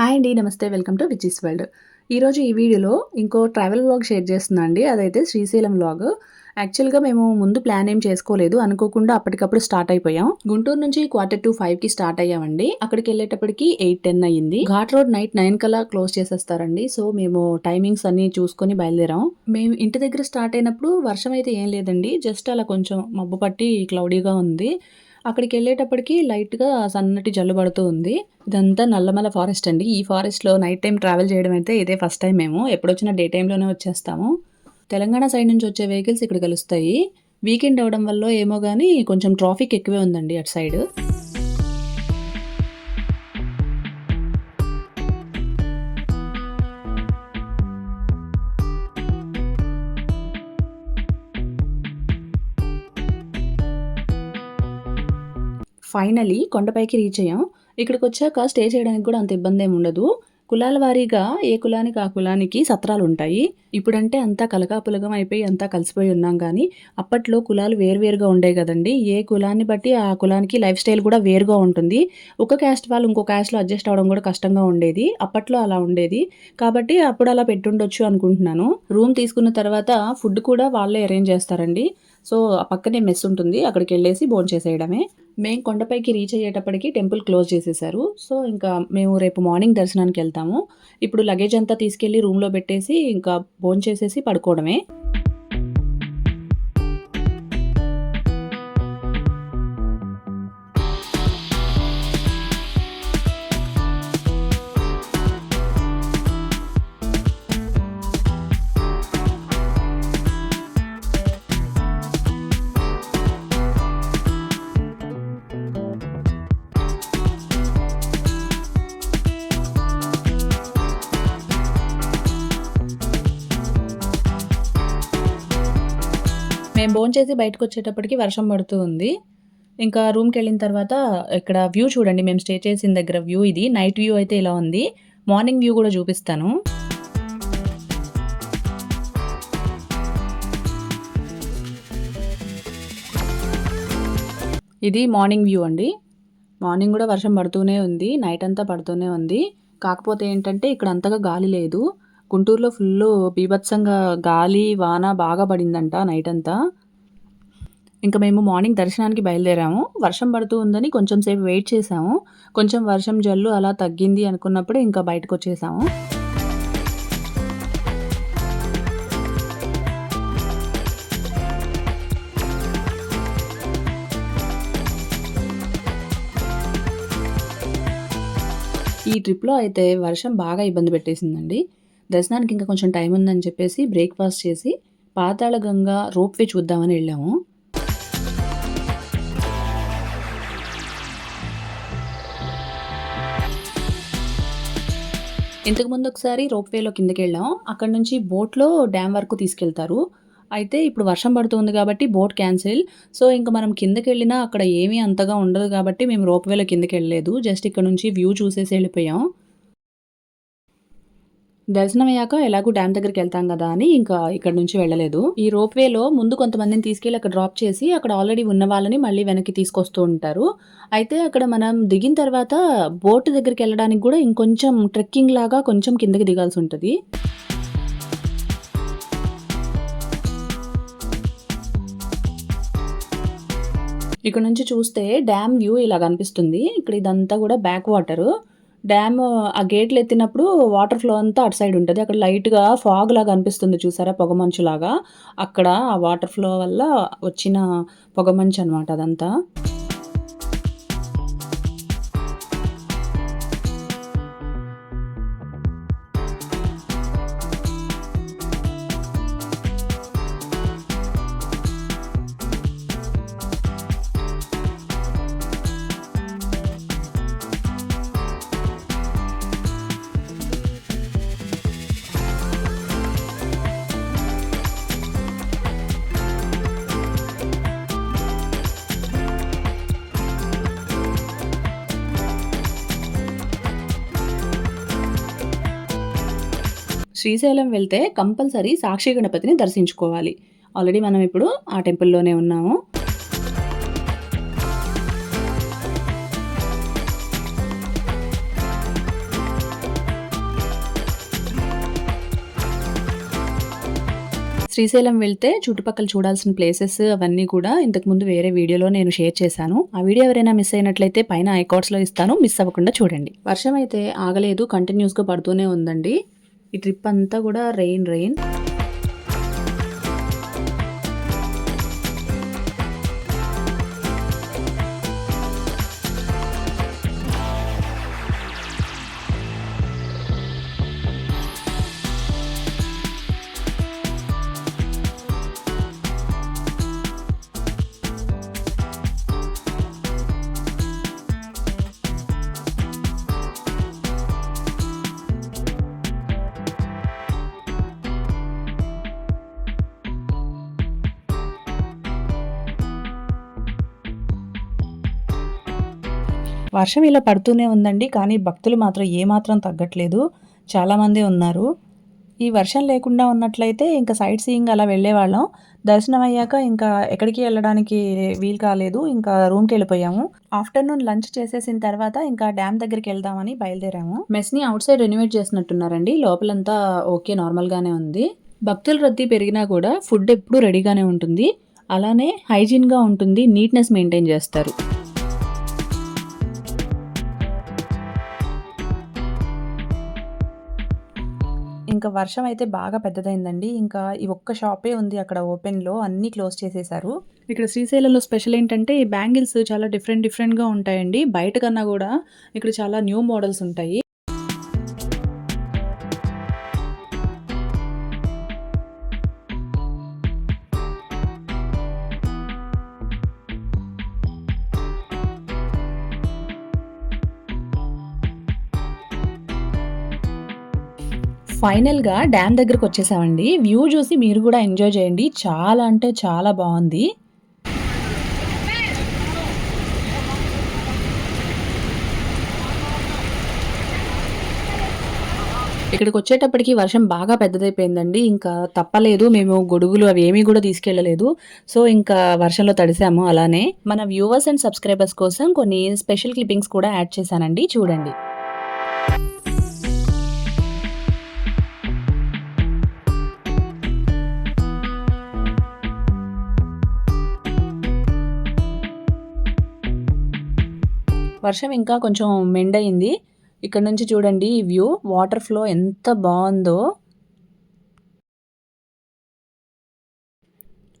Hi అండి. నమస్తే. Welcome to Vijji's world. ఈరోజు ఈ వీడియోలో ఇంకో ట్రావెల్ వ్లాగ్ షేర్ చేస్తున్నా అండి. అదైతే శ్రీశైలం వ్లాగ్. యాక్చువల్‌గా మేము ముందు ప్లాన్ ఏం చేసుకోలేదు. అనుకోకుండా అప్పటికప్పుడు స్టార్ట్ అయిపోయాం. గుంటూరు నుంచి 4:45కి స్టార్ట్ అయ్యామండి. అక్కడికెళ్ళేటప్పటికి 8, 10 అయ్యింది. ఘాట్ రోడ్ నైట్ 9 కల్లా క్లోజ్ చేసేస్తారండి. సో, మేము టైమింగ్స్ అన్నీ చూసుకొని బయలుదేరాం. మేము ఇంటి దగ్గర స్టార్ట్ అయినప్పుడు వర్షం అయితే ఏం లేదండి. జస్ట్ అలా కొంచెం మబ్బు పట్టి క్లౌడీగా ఉంది. అక్కడికెళ్ళేటప్పటికి లైట్‌గా సన్నటి జల్లు పడుతూ ఉంది. ఇదంతా నల్లమల ఫారెస్ట్ అండి. ఈ ఫారెస్ట్‌లో నైట్ టైమ్ ట్రావెల్ చేయడం అయితే ఇదే ఫస్ట్ టైం మేము. ఎప్పుడొచ్చినా డే టైమ్‌లోనే వచ్చేస్తాము. తెలంగాణ సైడ్ నుంచి వచ్చే వెహికల్స్ ఇక్కడ కలుస్తాయి. వీకెండ్ అవ్వడం వల్లో ఏమో గానీ కొంచెం ట్రాఫిక్ ఎక్కువే ఉందండి అటు సైడ్. ఫైనల్లీ కొండపైకి రీచ్ అయ్యాం. ఇక్కడికొచ్చాక స్టే చేయడానికి కూడా అంత ఇబ్బందేముండదు. కులాల వారీగా ఏ కులానికి ఆ కులానికి సత్రాలుంటాయి. ఇప్పుడంటే అంతా కలగాపులగం అయిపోయి అంతా కలిసిపోయి ఉన్నాం గానీ, అప్పట్లో కులాలు వేరువేరుగా ఉండేయి గదండీ! ఏ కులాన్ని బట్టి ఆ కులానికి లైఫ్ స్టైల్ కూడా వేరుగా ఉంటుంది. ఒక క్యాస్ట్ వాళ్ళు ఇంకో క్యాస్ట్‌లో అడ్జస్ట్ అవ్వడం కూడా కష్టంగా ఉండేది. అప్పట్లో అలా ఉండేది. కాబట్టి అప్పుడు అలా పెట్టుండొచ్చు అనుకుంటున్నాను. రూమ్ తీసుకున్న తర్వాత ఫుడ్ కూడా వాళ్ళే అరేంజ్ చేస్తారండి. సో, ఆ పక్కనే మెస్ ఉంటుంది. అక్కడికెళ్ళేసి భోంచేసేయడమే. మేము కొండపైకి రీచ్ అయ్యేటప్పటికి టెంపుల్ క్లోజ్ చేసేశారు. సో, ఇంకా మేము రేపు మార్నింగ్ దర్శనానికెళ్తాము. ఇప్పుడు లగేజ్ అంతా తీసుకెళ్ళి రూమ్‌లో పెట్టేసి ఇంకా భోంచేసేసి పడుకోవడమే. మేము భోంచేసి బయటకొచ్చేటప్పటికి వర్షం పడుతూ ఉంది. ఇంకా రూమ్‌కెళ్ళిన తర్వాత ఇక్కడ వ్యూ చూడండి. మేము స్టే చేసిన దగ్గర వ్యూ ఇది. నైట్ వ్యూ అయితే ఇలా ఉంది. మార్నింగ్ వ్యూ గూడా చూపిస్తాను. ఇది మార్నింగ్ వ్యూ అండి. మార్నింగ్ గూడా వర్షం పడుతూనే ఉంది. నైట్ అంతా పడుతూనే ఉంది. కాకపోతే ఏంటంటే ఇక్కడ అంతగా గాలి లేదు. గుంటూరులో ఫుల్లు బీభత్సంగా గాలి, వాన బాగా పడిందంట నైటంతా. ఇంక మేము మార్నింగ్ దర్శనానికి బయలుదేరాము. వర్షం పడుతూ ఉందని కొంచెం సేపు వెయిట్ చేశాము. కొంచెం వర్షం జల్లు అలా తగ్గింది అనుకున్నప్పుడే ఇంకా బయటకొచ్చేసాము. ఈ ట్రిప్‌లో అయితే వర్షం బాగా ఇబ్బంది పెట్టేసిందండి. దర్శనానికి ఇంకా కొంచెం టైం ఉందని చెప్పేసి బ్రేక్‌ఫాస్ట్ చేసి పాతాళగంగ రోప్‌వే చూద్దామని ఎళ్ళాము. ఇంతకుముందు ఒకసారి రోప్‌వేలో కిందకెళ్ళాం. అక్కడి నుంచి బోట్‌లో డ్యామ్ వరకు తీసుకెళ్తారు. అయితే ఇప్పుడు వర్షం పడుతుంది కాబట్టి బోట్ క్యాన్సిల్. సో, ఇంక మనం కిందకెళ్ళినా అక్కడ ఏమీ అంతగా ఉండదు కాబట్టి మేము రోప్‌వేలో కిందకెళ్ళలేదు. జస్ట్ ఇక్కడ నుంచి వ్యూ చూసేసి ఎళ్ళిపోయాం. దర్శనమయ్యాక ఎలాగో డ్యామ్ దగ్గరికెళ్తాం గదా అని ఇంకా ఇక్కడి నుంచి వెళ్ళలేదు. ఈ రోప్‌వేలో ముందు కొంతమందిని తీసుకెళ్ళి అక్కడ డ్రాప్ చేసి, అక్కడ ఆల్రెడీ ఉన్న వాళ్ళని మళ్ళీ వెనక్కి తీసుకొస్తూ ఉంటారు. అయితే అక్కడ మనం దిగిన తర్వాత బోట్ దగ్గరికెళ్ళడానికి గూడా ఇంకొంచెం ట్రెక్కింగ్ లాగా కొంచెం కిందకి దిగాల్సుంటది. ఇక్కడ నుంచి చూస్తే డ్యామ్ వ్యూ ఇలా కనిపిస్తుంది. ఇక్కడ ఇదంతా గూడా బ్యాక్ వాటరు. డ్యామ్ ఆ గేట్‌లెత్తినప్పుడు వాటర్ ఫ్లో అంతా అటు సైడ్ ఉంటది. అక్కడ లైట్‌గా ఫాగ్ లాగా అనిపిస్తుంది చూసారా? పొగమంచులాగా. అక్కడ ఆ వాటర్ ఫ్లో వల్ల వచ్చిన పొగమంచనమాట అదంతా. శ్రీశైలం వెళ్తే కంపల్సరీ సాక్షి గణపతిని దర్శించుకోవాలి. ఆల్రెడీ మనం ఇప్పుడు ఆ టెంపుల్‌లోనే ఉన్నాము. శ్రీశైలం వెళ్తే చుట్టుపక్కల చూడాల్సిన ప్లేసెస్ అవన్నీ కూడా ఇంతకుముందు వేరే వీడియోలో నేను షేర్ చేశాను. ఆ వీడియో ఎవరైనా మిస్ అయినట్లయితే పైన ఐకార్డ్స్లో ఇస్తాను, మిస్ అవ్వకుండా చూడండి. వర్షం అయితే ఆగలేదు, కంటిన్యూస్గా పడుతూనే ఉందండి. ఈ ట్రిప్ అంతా కూడా రెయిన్. వర్షం ఇలా పడుతూనే ఉందండి, కానీ భక్తులు మాత్రం ఏమాత్రం తగ్గట్లేదు. చాలామందే ఉన్నారు. ఈ వర్షం లేకుండా ఉన్నట్లయితే ఇంకా సైట్ సీయింగ్ అలా వెళ్ళేవాళ్ళం. దర్శనం అయ్యాక ఇంకా ఎక్కడికి వెళ్ళడానికి వీలు కాలేదు. ఇంకా రూమ్కి వెళ్ళిపోయాము. ఆఫ్టర్నూన్ లంచ్ చేసేసిన తర్వాత ఇంకా డ్యామ్ దగ్గరికి వెళ్దామని బయలుదేరాము. మెస్ని అవుట్ సైడ్ రెనోవేట్ చేసినట్టున్నారండి. లోపలంతా ఓకే, నార్మల్గానే ఉంది. భక్తుల రద్దీ పెరిగినా కూడా ఫుడ్ ఎప్పుడూ రెడీగానే ఉంటుంది. అలానే హైజీన్గా ఉంటుంది, నీట్నెస్ మెయింటైన్ చేస్తారు. ఇంకా వర్షం అయితే బాగా పెద్దదైందండి. ఇంకా ఈ ఒక్క షాపే ఉంది అక్కడ ఓపెన్‌లో, అన్నీ క్లోజ్ చేసేశారు. ఇక్కడ శ్రీశైలంలో స్పెషల్ ఏంటంటే ఈ బ్యాంగిల్స్ చాలా డిఫరెంట్‌గా ఉంటాయండి. బయట కన్నా గూడా ఇక్కడ చాలా న్యూ మోడల్స్ ఉంటాయి. ఫైనల్‌గా డ్యామ్ దగ్గరకొచ్చేసామండి. వ్యూ చూసి మీరు కూడా ఎంజాయ్ చేయండి. చాలా అంటే చాలా బావుంది. ఇక్కడికొచ్చేటప్పటికి వర్షం బాగా పెద్దదైపోయిందండి. ఇంకా తప్పలేదు. మేము గొడుగులు అవి ఏమీ కూడా తీసుకెళ్ళలేదు. సో, ఇంకా వర్షంలో తడిసాము అలానే. మన వ్యూవర్స్ అండ్ సబ్స్క్రైబర్స్ కోసం కొన్ని స్పెషల్ క్లిప్పింగ్స్ కూడా యాడ్ చేశానండి, చూడండి. వర్షం ఇంకా కొంచెం మెండయింది. ఇక్కడ నుంచి చూడండి ఈ వ్యూ, వాటర్ ఫ్లో ఎంత బావుందో.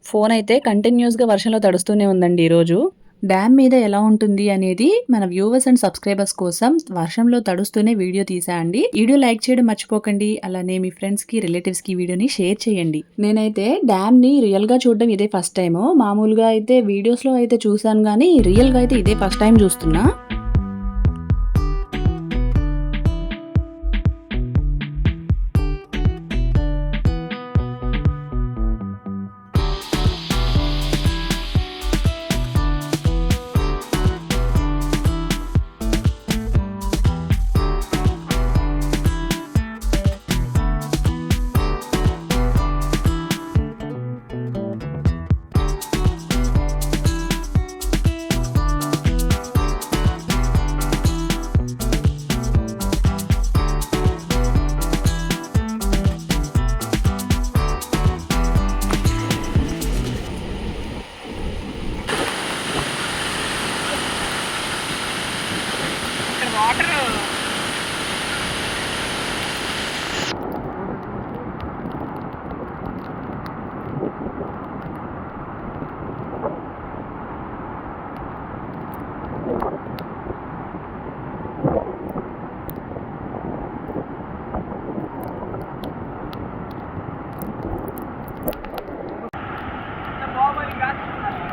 ఫోన్ అయితే కంటిన్యూస్‌గా వర్షంలో తడుస్తూనే ఉందండి ఈరోజు. డ్యామ్ మీద ఎలా ఉంటుంది అనేది మన వ్యూవర్స్ అండ్ సబ్స్క్రైబర్స్ కోసం వర్షంలో తడుస్తూనే వీడియో తీసా అండి. వీడియో లైక్ చేయడం మర్చిపోకండి. అలానే మీ ఫ్రెండ్స్‌కి, రిలేటివ్స్‌కి వీడియోని షేర్ చేయండి. నేనైతే డ్యామ్‌ని రియల్‌గా చూడడం ఇదే ఫస్ట్ టైము. మామూలుగా అయితే వీడియోస్‌లో అయితే చూసాను గానీ రియల్‌గా అయితే ఇదే ఫస్ట్ టైం చూస్తున్నా.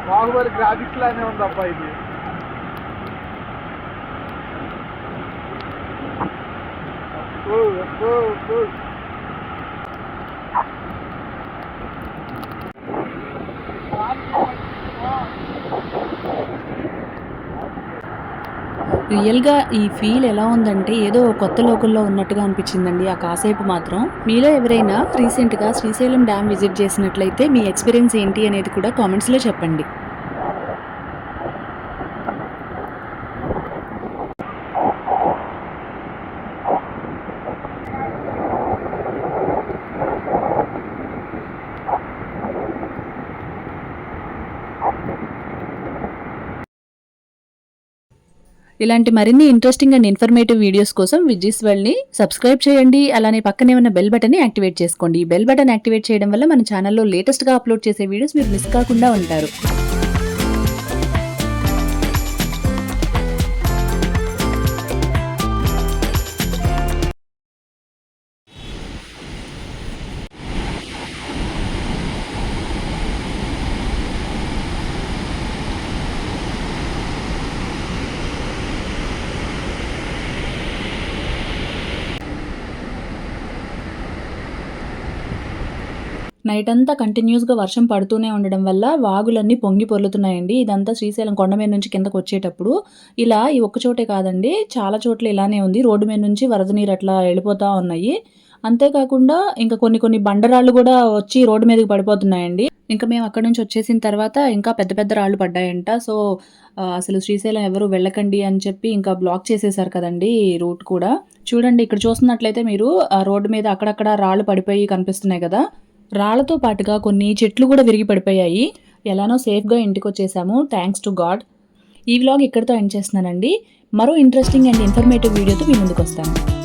బాహుబలి గ్రాఫిక్స్ లానే ఉంది అబ్బా ఇది. రియల్‌గా ఈ ఫీల్ ఎలా ఉందంటే ఏదో కొత్త లోకంలో ఉన్నట్టుగా అనిపించిందండి ఆ కాసేపు మాత్రం. మీలో ఎవరైనా రీసెంట్‌గా శ్రీశైలం డ్యామ్ విజిట్ చేసినట్లయితే మీ ఎక్స్‌పీరియన్స్ ఏంటి అనేది కూడా కామెంట్స్‌లో చెప్పండి. ఇలాంటి మరిన్ని ఇంట్రెస్టింగ్ అండ్ ఇన్ఫర్మేటివ్ వీడియోస్ కోసం విజ్జీస్ వరల్డ్ని సబ్స్క్రైబ్ చేయండి. అలానే పక్కనే ఉన్న బెల్ బటన్ని యాక్టివేట్ చేసుకోండి. ఈ బెల్ బటన్ యాక్టివేట్ చేయడం వల్ల మన ఛానల్లో లేటెస్ట్గా అప్లోడ్ చేసే వీడియోస్ మీరు మిస్ కాకుండా ఉంటారు. నైట్ అంతా కంటిన్యూస్గా వర్షం పడుతూనే ఉండడం వల్ల వాగులన్నీ పొంగి పొర్లుతున్నాయండి. ఇదంతా శ్రీశైలం కొండ మీద నుంచి కిందకు వచ్చేటప్పుడు ఇలా ఈ ఒక్క చోటే కాదండి, చాలా చోట్ల ఇలానే ఉంది. రోడ్డు మీద నుంచి వరద నీరు అట్లా వెళ్ళిపోతూ ఉన్నాయి. అంతేకాకుండా ఇంకా కొన్ని బండరాళ్ళు కూడా వచ్చి రోడ్డు మీదకి పడిపోతున్నాయండి. ఇంకా మేము అక్కడ నుంచి వచ్చేసిన తర్వాత ఇంకా పెద్ద పెద్ద రాళ్ళు పడ్డాయంట. సో అసలు శ్రీశైలం ఎవరు వెళ్ళకండి అని చెప్పి ఇంకా బ్లాక్ చేసేసారు కదండి రూట్ కూడా. చూడండి, ఇక్కడ చూస్తున్నట్లయితే మీరు ఆ రోడ్డు మీద అక్కడక్కడ రాళ్ళు పడిపోయి కనిపిస్తున్నాయి కదా. రాళ్లతో పాటుగా కొన్ని చెట్లు కూడా విరిగి పడిపోయాయి. ఎలానో సేఫ్గా ఇంటికి వచ్చేసాము, థ్యాంక్స్ టు గాడ్. ఈ వ్లాగ్ ఇక్కడితో ఎండ్ చేస్తున్నానండి. మరో ఇంట్రెస్టింగ్ అండ్ ఇన్ఫర్మేటివ్ వీడియోతో మీ ముందుకు వస్తాను.